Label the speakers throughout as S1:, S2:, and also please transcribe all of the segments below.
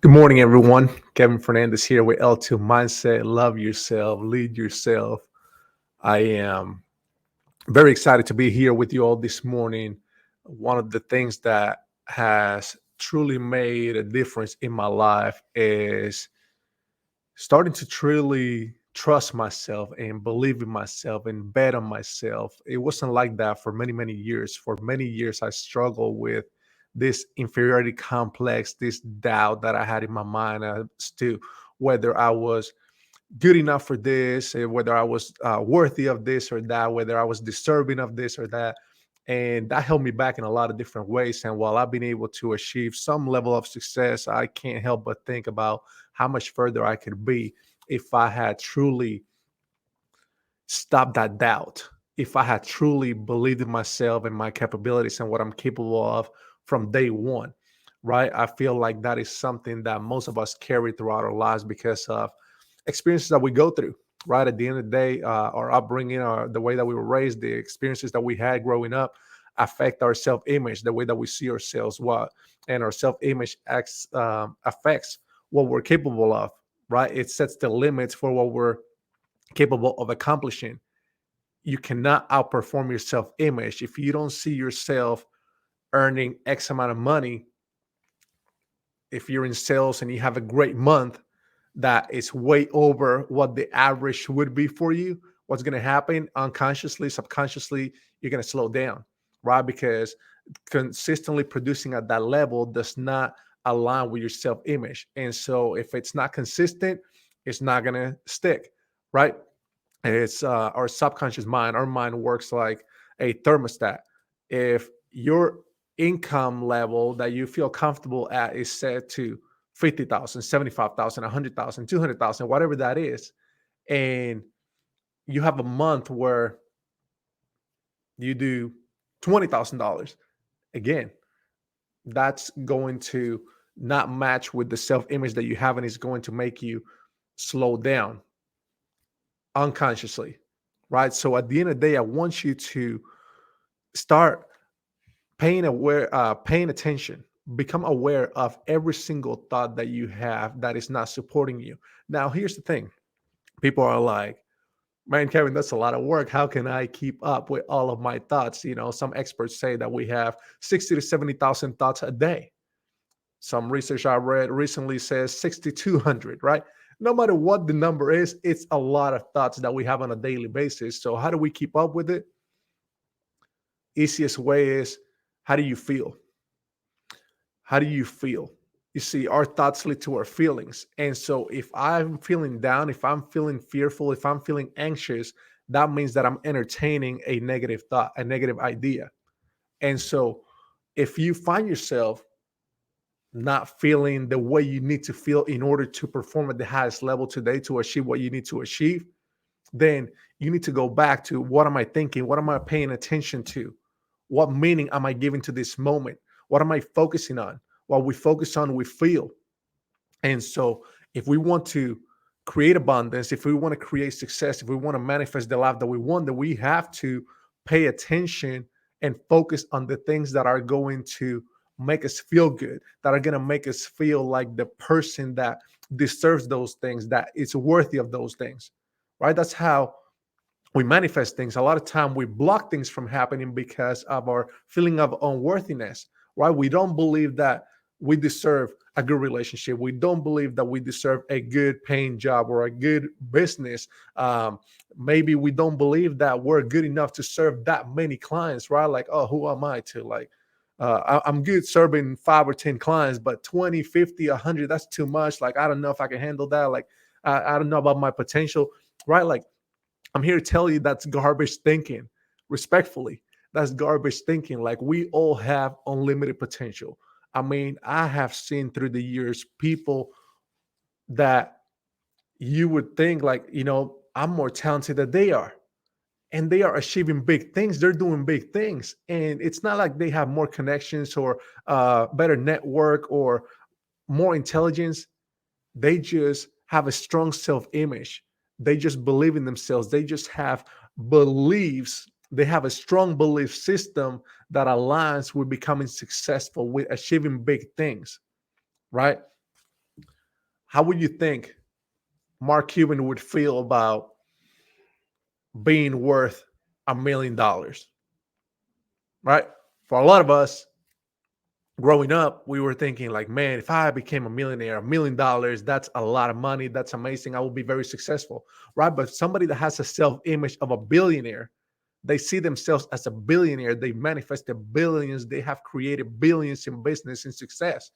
S1: Good morning, everyone. Kevin Fernandez here with L2 Mindset. Love yourself, lead yourself. I am very excited to be here with you all this morning. One of the things that has truly made a difference in my life is starting to truly trust myself and believe in myself and bet on myself. It wasn't like that for many, many years. For many years, I struggled with this inferiority complex, this doubt that I had in my mind as to whether I was good enough for this, whether I was worthy of this or that, whether I was deserving of this or that. And that held me back in a lot of different ways. And while I've been able to achieve some level of success, I can't help but think about how much further I could be if I had truly stopped that doubt, if I had truly believed in myself and my capabilities and what I'm capable of from day one, right? I feel like that is something that most of us carry throughout our lives because of experiences that we go through, right? At the end of the day, our upbringing, the way that we were raised, the experiences that we had growing up affect our self-image, the way that we see ourselves, what and our self-image affects what we're capable of, right? It sets the limits for what we're capable of accomplishing. You cannot outperform your self-image. If you don't see yourself earning X amount of money, if you're in sales and you have a great month that is way over what the average would be for you, what's going to happen unconsciously, subconsciously, you're going to slow down, right? Because consistently producing at that level does not align with your self image. And so if it's not consistent, it's not going to stick, right? It's our subconscious mind. Our mind works like a thermostat. If your income level that you feel comfortable at is set to 50,000, 75,000, 100,000, 200,000, whatever that is, and you have a month where you do $20,000, again, that's going to not match with the self image that you have, and it's going to make you slow down unconsciously, right? So at the end of the day, I want you to start paying attention, become aware of every single thought that you have that is not supporting you. Now, here's the thing: people are like, "Man, Kevin, that's a lot of work. How can I keep up with all of my thoughts?" Some experts say that we have 60 to 70,000 thoughts a day. Some research I read recently says 6,200, right? No matter what the number is, it's a lot of thoughts that we have on a daily basis. So, how do we keep up with it? Easiest way is, how do you feel? How do you feel? You see, our thoughts lead to our feelings. And so, if I'm feeling down, if I'm feeling fearful, if I'm feeling anxious, that means that I'm entertaining a negative thought, a negative idea. And so, if you find yourself not feeling the way you need to feel in order to perform at the highest level today to achieve what you need to achieve, then you need to go back to, what am I thinking? What am I paying attention to? What meaning am I giving to this moment? What am I focusing on? What we focus on, we feel. And so, if we want to create abundance, if we want to create success, if we want to manifest the life that we want, then we have to pay attention and focus on the things that are going to make us feel good, that are going to make us feel like the person that deserves those things, that is worthy of those things, right? That's how we manifest things. A lot of time we block things from happening because of our feeling of unworthiness, right? We don't believe that we deserve a good relationship. We don't believe that we deserve a good paying job or a good business. Maybe we don't believe that we're good enough to serve that many clients, right? Like, oh, who am I to, like, I'm good serving 5 or 10 clients, but 20, 50, 100, that's too much. Like, I don't know if I can handle that. Like, I don't know about my potential, right? Like, I'm here to tell you that's garbage thinking. Respectfully, that's garbage thinking. Like, we all have unlimited potential. I mean, I have seen through the years people that you would think, like, I'm more talented than they are. And they are achieving big things. They're doing big things. And it's not like they have more connections or better network or more intelligence. They just have a strong self image. They just believe in themselves. They just have beliefs. They have a strong belief system that aligns with becoming successful, with achieving big things, right? how would you think Mark Cuban would feel about being worth $1 million, right? For a lot of us growing up, we were thinking like, man, if I became a millionaire, $1 million, that's a lot of money. That's amazing. I will be very successful, right? But somebody that has a self-image of a billionaire, they see themselves as a billionaire. They manifested billions. They have created billions in business and success.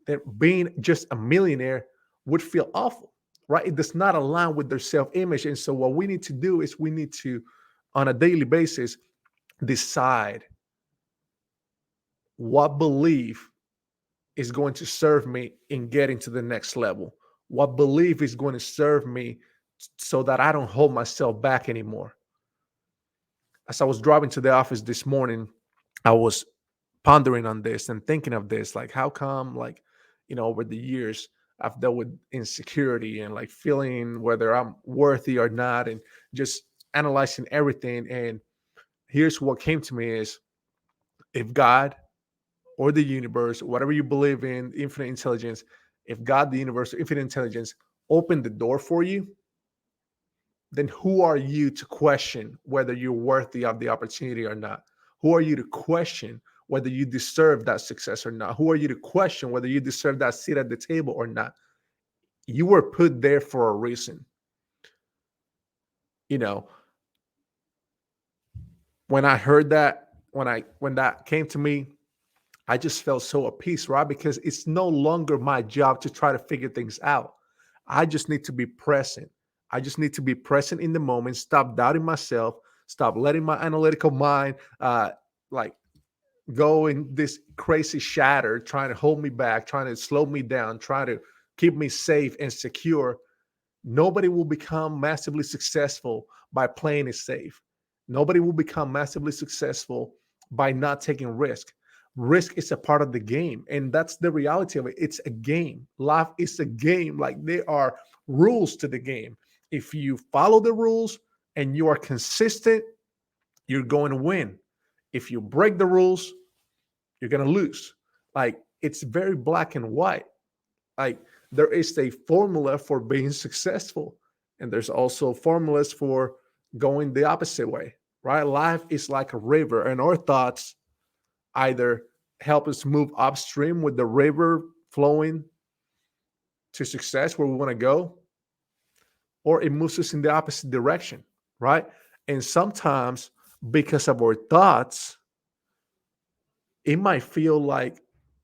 S1: That being just a millionaire would feel awful, right? It does not align with their self-image. And so what we need to do is we need to, on a daily basis, decide what belief is going to serve me in getting to the next level. What belief is going to serve me so that I don't hold myself back anymore. As I was driving to the office this morning, I was pondering on this and thinking of this, like how come, like, over the years I've dealt with insecurity and like feeling whether I'm worthy or not, and just analyzing everything. And here's what came to me is, if God or the universe, whatever you believe in, infinite intelligence, if God, the universe, or infinite intelligence opened the door for you, then who are you to question whether you're worthy of the opportunity or not? Who are you to question whether you deserve that success or not? Who are you to question whether you deserve that seat at the table or not? You were put there for a reason. You know, when I heard that, when that came to me, I just felt so at peace, right? Because it's no longer my job to try to figure things out. I just need to be present. I just need to be present in the moment, stop doubting myself, stop letting my analytical mind like go in this crazy shatter, trying to hold me back, trying to slow me down, trying to keep me safe and secure. Nobody will become massively successful by playing it safe. Nobody will become massively successful by not taking risk. Risk is a part of the game, and that's the reality of it. It's a game. Life is a game. Like, there are rules to the game. If you follow the rules and you are consistent, you're going to win. If you break the rules, you're going to lose. Like, it's very black and white. Like, there is a formula for being successful, and there's also formulas for going the opposite way, right? Life is like a river, and our thoughts either help us move upstream with the river flowing to success where we want to go, or it moves us in the opposite direction, right? And sometimes, because of our thoughts, it might feel like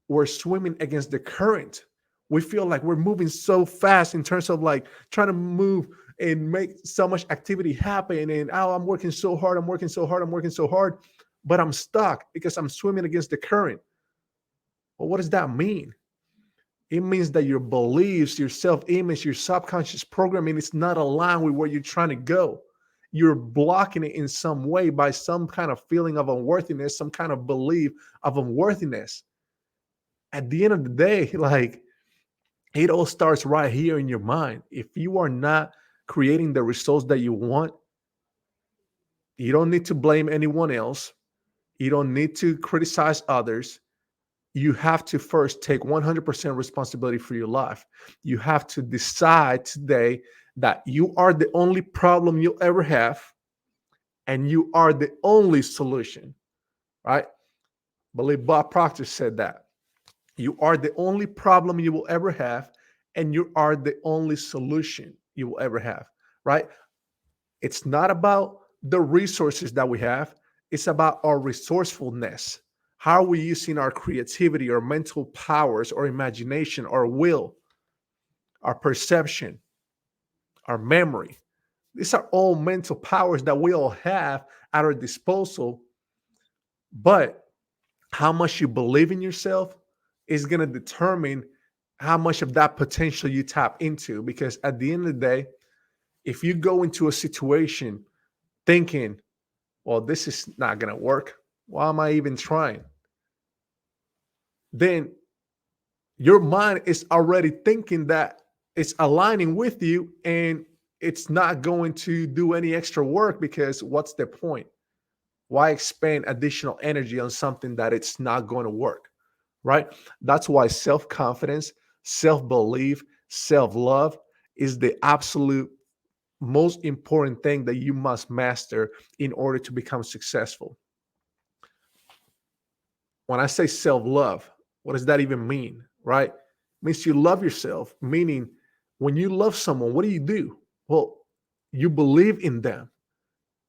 S1: we're swimming against the current. We feel like we're moving so fast in terms of like trying to move and make so much activity happen. And oh, I'm working so hard, I'm working so hard, I'm working so hard, but I'm stuck because I'm swimming against the current. Well, what does that mean? It means that your beliefs, your self image, your subconscious programming is not aligned with where you're trying to go. You're blocking it in some way by some kind of feeling of unworthiness, some kind of belief of unworthiness. At the end of the day, like, it all starts right here in your mind. If you are not creating the results that you want, you don't need to blame anyone else. You don't need to criticize others. You have to first take 100% responsibility for your life. You have to decide today that you are the only problem you'll ever have, and you are the only solution, right? I believe Bob Proctor said that. You are the only problem you will ever have, and you are the only solution you will ever have, right? It's not about the resources that we have, it's about our resourcefulness. How are we using our creativity, our mental powers, our imagination, our will, our perception, our memory? These are all mental powers that we all have at our disposal. But how much you believe in yourself is going to determine how much of that potential you tap into. Because at the end of the day, if you go into a situation thinking, well, this is not going to work, why am I even trying? Then your mind is already thinking that it's aligning with you, and it's not going to do any extra work, because what's the point? Why expend additional energy on something that it's not going to work, right? That's why self-confidence, Self-belief, self-love is the absolute most important thing that you must master in order to become successful. When I say self-love, what does that even mean? Right? It means you love yourself, meaning when you love someone, what do? Well, you believe in them.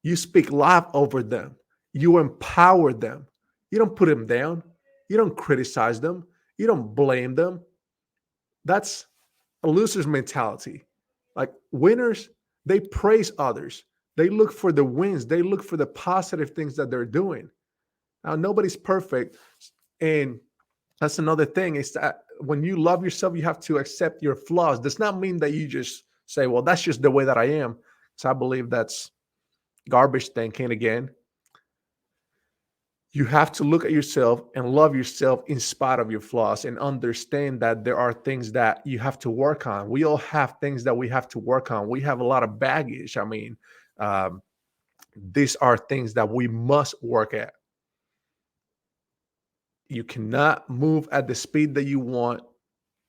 S1: You speak life over them. You empower them. You don't put them down. You don't criticize them. You don't blame them. That's a loser's mentality. Like winners, they praise others. They look for the wins. They look for the positive things that they're doing. Now, nobody's perfect. And that's another thing is that when you love yourself, you have to accept your flaws. Does not mean that you just say, well, that's just the way that I am. So I believe that's garbage thinking again. You have to look at yourself and love yourself in spite of your flaws and understand that there are things that you have to work on. We all have things that we have to work on. We have a lot of baggage. I mean, um, these are things that we must work at. You cannot move at the speed that you want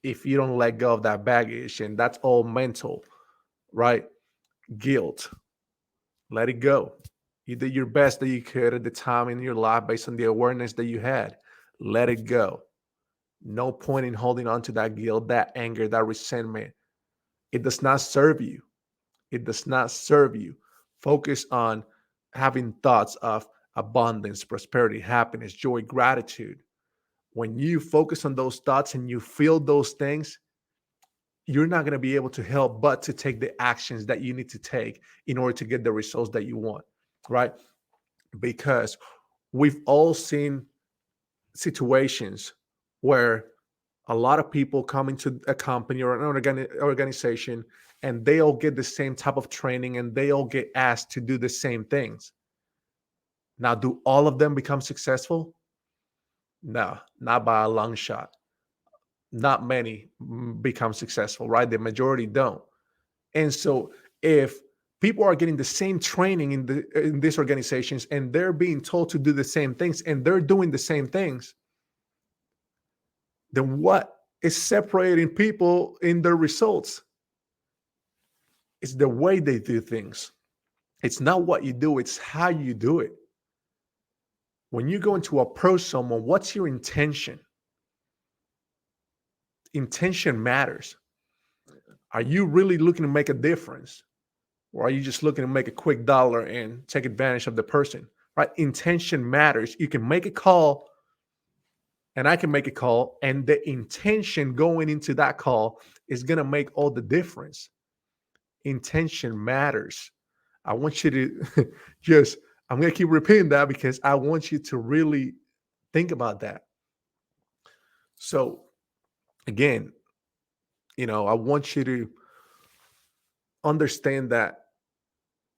S1: if you don't let go of that baggage. And that's all mental, right? Guilt, let it go. You did your best that you could at the time in your life based on the awareness that you had. Let it go. No point in holding on to that guilt, that anger, that resentment. It does not serve you. It does not serve you. Focus on having thoughts of abundance, prosperity, happiness, joy, gratitude. When you focus on those thoughts and you feel those things, you're not going to be able to help but to take the actions that you need to take in order to get the results that you want, right? Because we've all seen situations where a lot of people come into a company or an organization and they all get the same type of training and they all get asked to do the same things. Now, do all of them become successful? No, not by a long shot. Not many become successful, right? The majority don't. And so if people are getting the same training in these organizations and they're being told to do the same things and they're doing the same things, then what is separating people in their results? It's the way they do things. It's not what you do, it's how you do it. When you're going to approach someone, what's your intention? Intention matters. Are you really looking to make a difference? Or are you just looking to make a quick dollar and take advantage of the person? Right? Intention matters. You can make a call and I can make a call, and the intention going into that call is going to make all the difference. Intention matters. I want you to just, I'm going to keep repeating that because I want you to really think about that. So, again, I want you to understand that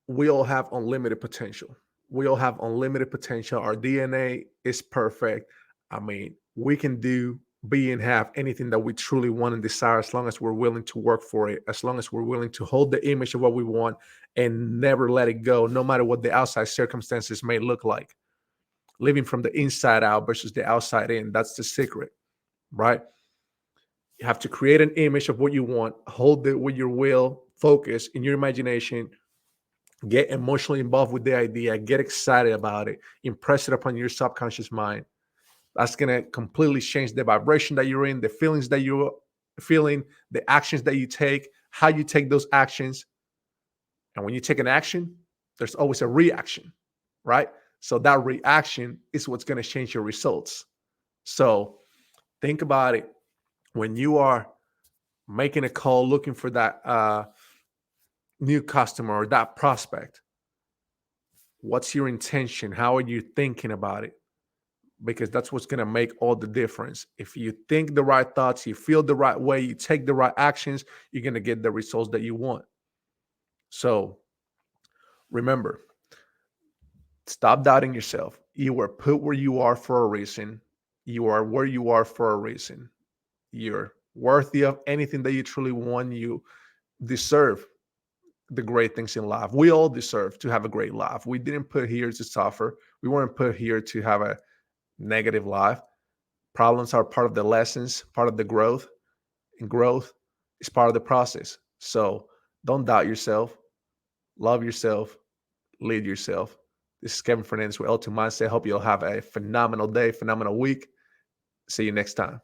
S1: we all have unlimited potential. We all have unlimited potential. Our DNA is perfect. I mean, we can do, be, and have anything that we truly want and desire as long as we're willing to work for it, as long as we're willing to hold the image of what we want and never let it go, no matter what the outside circumstances may look like. Living from the inside out versus the outside in. That's the secret, right? You have to create an image of what you want, hold it with your will, focus in your imagination, get emotionally involved with the idea, get excited about it, impress it upon your subconscious mind. That's going to completely change the vibration that you're in, the feelings that you're feeling, the actions that you take, how you take those actions. And when you take an action, there's always a reaction, right? So that reaction is what's going to change your results. So think about it. When you are making a call looking for that new customer or that prospect, what's your intention? How are you thinking about it? Because that's what's going to make all the difference. If you think the right thoughts, you feel the right way, you take the right actions, you're going to get the results that you want. So remember, stop doubting yourself. You were put where you are for a reason. You are where you are for a reason. You're worthy of anything that you truly want. You deserve the great things in life. We all deserve to have a great life. We didn't put here to suffer. We weren't put here to have a negative life. Problems are part of the lessons, part of the growth. and growth is part of the process. So don't doubt yourself, love yourself, lead yourself. This is Kevin Fernandez with L2 Mindset. Hope you'll have a phenomenal day, phenomenal week. See you next time.